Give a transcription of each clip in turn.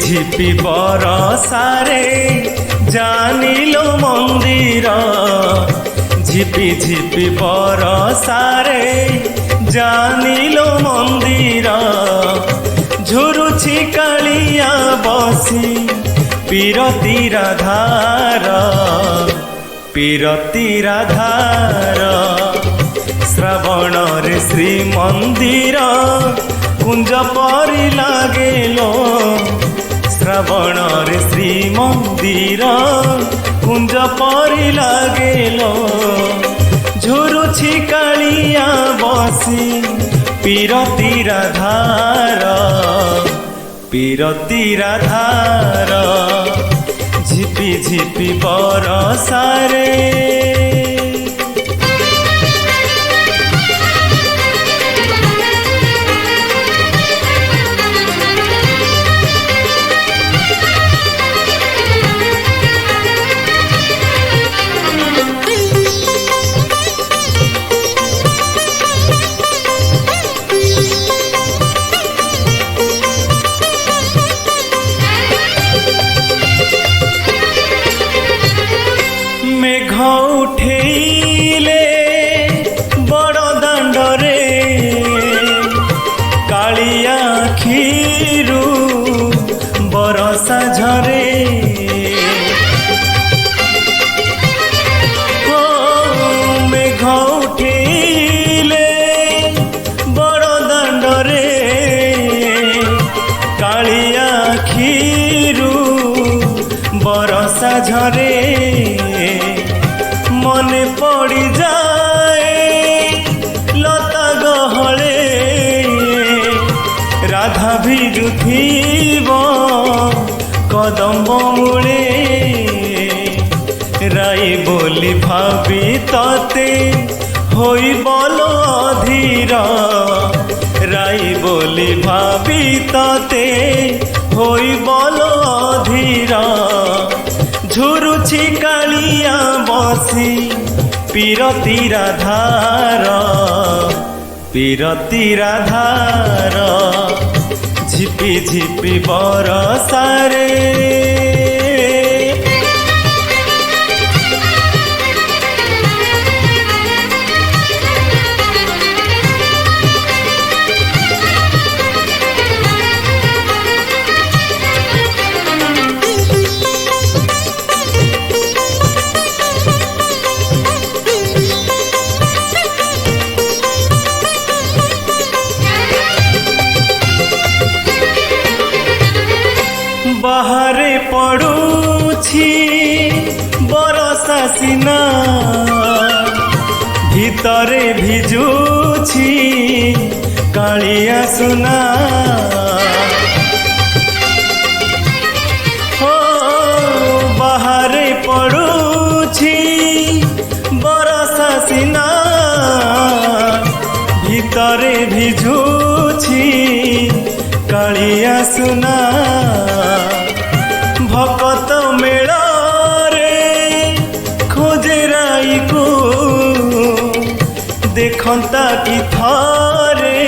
ঝিপি বরসারে জানিলো মন্দির, ঝিপি ঝিপি বরসারে জানিলো মন্দির। ঝুরুছি কালিয়া বসি পীরতির ধার, পীরতির ধার। শ্রাবণরে শ্রীমন্দির কুঞ্জ পরি লাগেলো, শ্রাবণরে শ্রীমন্দির কুঞ্জ পরি লাগেলো। ঝুরুছি কালিয়া বসি পীরতির ধার, পীরতির ধার। ঝিপি ঝিপি বরসারে উঠেইলে বড় দাণ্ডরে কালিয়া আখিরু বরসা ঝরে। ও মেঘ উঠেইলে বড় দাণ্ডরে কালিয়া আখিরু বরসা ঝরে। মনে পড়ি যায় লতা গহলে রাধা ভিজুথিব কদম্ব মূলে। রাই বলি ভাবি ততে হই বল অধীর, রাই বলি ভাবি ততে হই বল অধীর। ঝুরুছি কালিয়া বসি পীরতির ধার, পীরতির ধার। ঝিপি ঝিপি বরসারে বাহারে পড়ুছি বরসা সিনা, ভিতরে ভিজুছি কালিয়া সুনা। ও বাহারে পড়ুছি বরসা সিনা, ভিতরে ভিজুছি কালিয়া সুনা। ভকত মেଳରେ খোঁজে রাইকু দেখন্তা কি থরে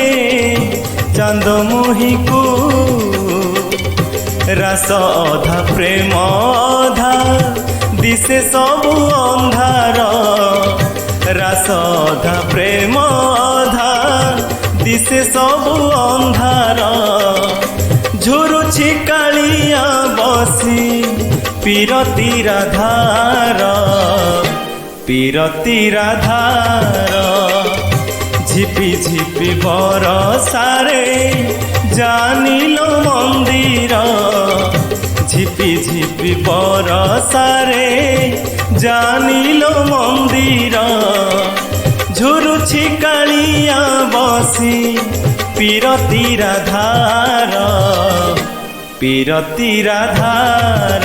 চান্দমোহিକୁ। রাস অধা প্রেম অধা দিশে সবু ଅନ୍ଧାର, রাস অধা প্রেম অধা দিশে সবু ଅନ୍ଧାର। ঝুরুছি কালিয়া বসি পীরতির ধার, পীরতির ধার। ঝিপি ঝিপি বরসারে জানিলো মন্দির, ঝিপি ঝিপি বরসারে জানিলো মন্দির। ঝুরুছি কালিয়া বসি পীরতির ধার, পীরতির ধার।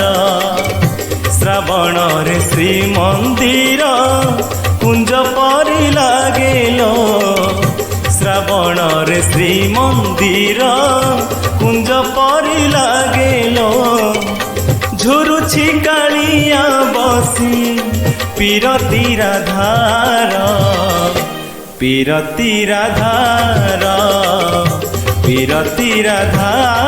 শ্রাবণরে শ্রীমন্দির কুঞ্জ পরি লাগেলো, শ্রাবণরে শ্রীমন্দির কুঞ্জ পরি লাগেলো। ঝুরুছি কালিয়া বসি পীরতির ধার, পীরতির ধার, পীরতির ধার।